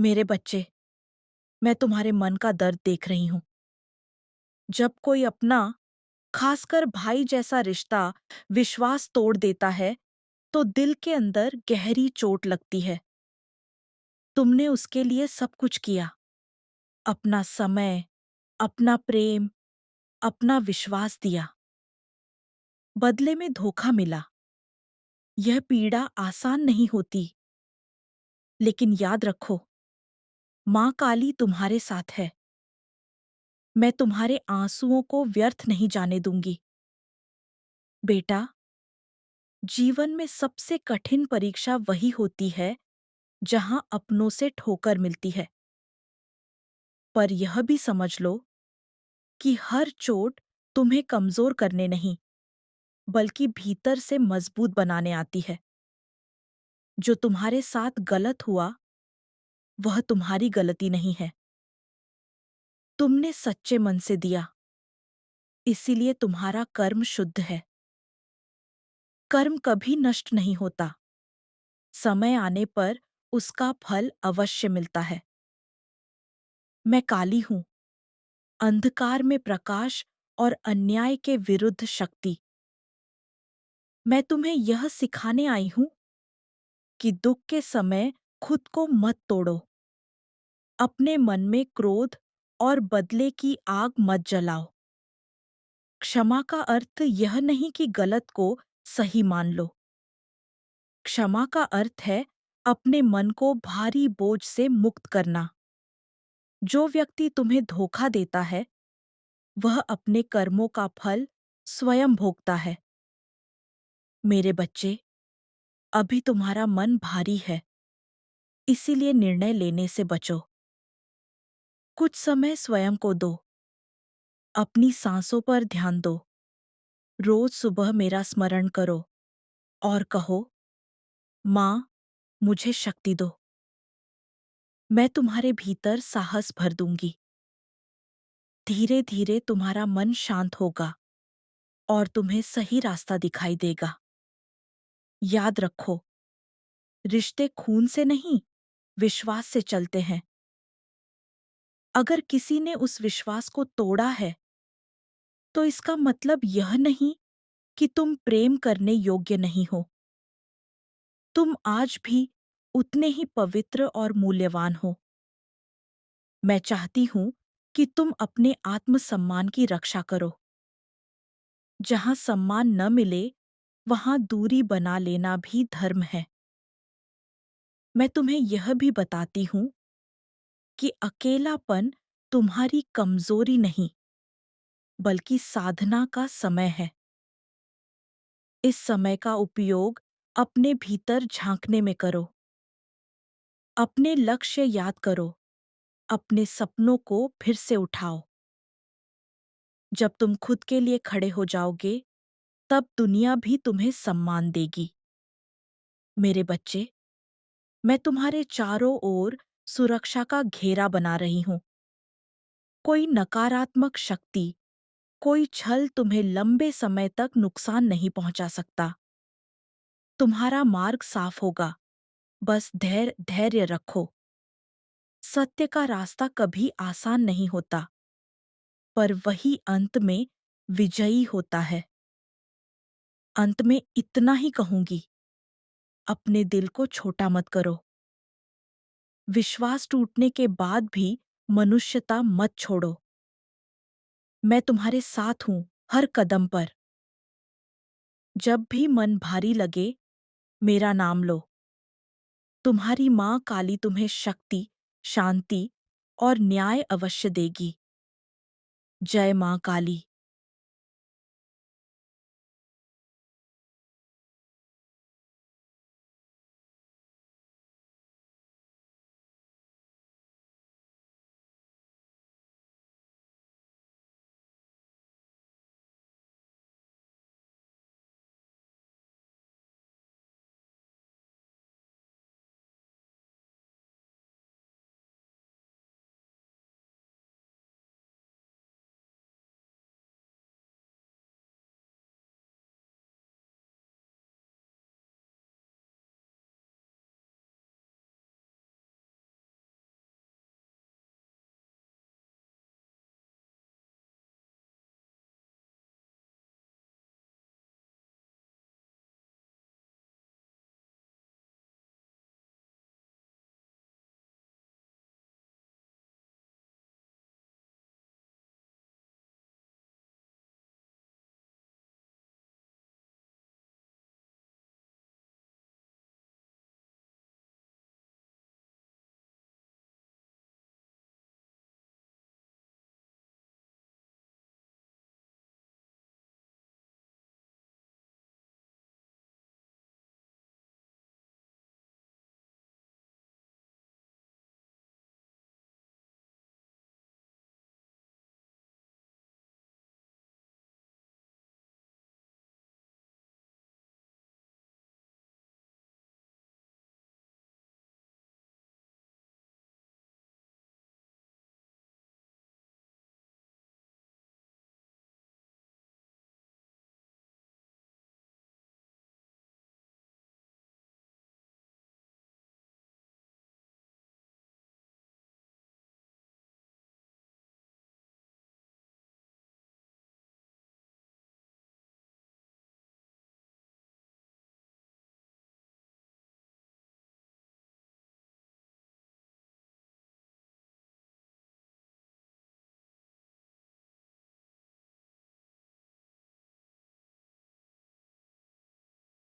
मेरे बच्चे, मैं तुम्हारे मन का दर्द देख रही हूँ। जब कोई अपना, खासकर भाई जैसा रिश्ता विश्वास तोड़ देता है, तो दिल के अंदर गहरी चोट लगती है। तुमने उसके लिए सब कुछ किया, अपना समय, अपना प्रेम, अपना विश्वास दिया। बदले में धोखा मिला। यह पीड़ा आसान नहीं होती, लेकिन याद रखो, माँ काली तुम्हारे साथ है। मैं तुम्हारे आंसुओं को व्यर्थ नहीं जाने दूंगी। बेटा, जीवन में सबसे कठिन परीक्षा वही होती है जहां अपनों से ठोकर मिलती है। पर यह भी समझ लो कि हर चोट तुम्हें कमजोर करने नहीं, बल्कि भीतर से मजबूत बनाने आती है। जो तुम्हारे साथ गलत हुआ, वह तुम्हारी गलती नहीं है। तुमने सच्चे मन से दिया, इसीलिए तुम्हारा कर्म शुद्ध है। कर्म कभी नष्ट नहीं होता। समय आने पर उसका फल अवश्य मिलता है। मैं काली हूं, अंधकार में प्रकाश और अन्याय के विरुद्ध शक्ति। मैं तुम्हें यह सिखाने आई हूं कि दुख के समय खुद को मत तोड़ो। अपने मन में क्रोध और बदले की आग मत जलाओ। क्षमा का अर्थ यह नहीं कि गलत को सही मान लो। क्षमा का अर्थ है अपने मन को भारी बोझ से मुक्त करना। जो व्यक्ति तुम्हें धोखा देता है, वह अपने कर्मों का फल स्वयं भोगता है। मेरे बच्चे, अभी तुम्हारा मन भारी है, इसीलिए निर्णय लेने से बचो। कुछ समय स्वयं को दो। अपनी सांसों पर ध्यान दो। रोज सुबह मेरा स्मरण करो और कहो, माँ, मुझे शक्ति दो। मैं तुम्हारे भीतर साहस भर दूंगी। धीरे धीरे तुम्हारा मन शांत होगा और तुम्हें सही रास्ता दिखाई देगा। याद रखो, रिश्ते खून से नहीं, विश्वास से चलते हैं। अगर किसी ने उस विश्वास को तोड़ा है, तो इसका मतलब यह नहीं कि तुम प्रेम करने योग्य नहीं हो। तुम आज भी उतने ही पवित्र और मूल्यवान हो। मैं चाहती हूं कि तुम अपने आत्मसम्मान की रक्षा करो। जहां सम्मान न मिले, वहां दूरी बना लेना भी धर्म है। मैं तुम्हें यह भी बताती हूं कि अकेलापन तुम्हारी कमजोरी नहीं, बल्कि साधना का समय है। इस समय का उपयोग अपने भीतर झांकने में करो। अपने लक्ष्य याद करो, अपने सपनों को फिर से उठाओ। जब तुम खुद के लिए खड़े हो जाओगे, तब दुनिया भी तुम्हें सम्मान देगी। मेरे बच्चे, मैं तुम्हारे चारों ओर सुरक्षा का घेरा बना रही हूं। कोई नकारात्मक शक्ति, कोई छल तुम्हें लंबे समय तक नुकसान नहीं पहुंचा सकता। तुम्हारा मार्ग साफ होगा, बस धैर्य रखो। सत्य का रास्ता कभी आसान नहीं होता, पर वही अंत में विजयी होता है। अंत में इतना ही कहूंगी, अपने दिल को छोटा मत करो। विश्वास टूटने के बाद भी मनुष्यता मत छोड़ो। मैं तुम्हारे साथ हूं, हर कदम पर। जब भी मन भारी लगे, मेरा नाम लो। तुम्हारी माँ काली तुम्हें शक्ति, शांति और न्याय अवश्य देगी। जय माँ काली।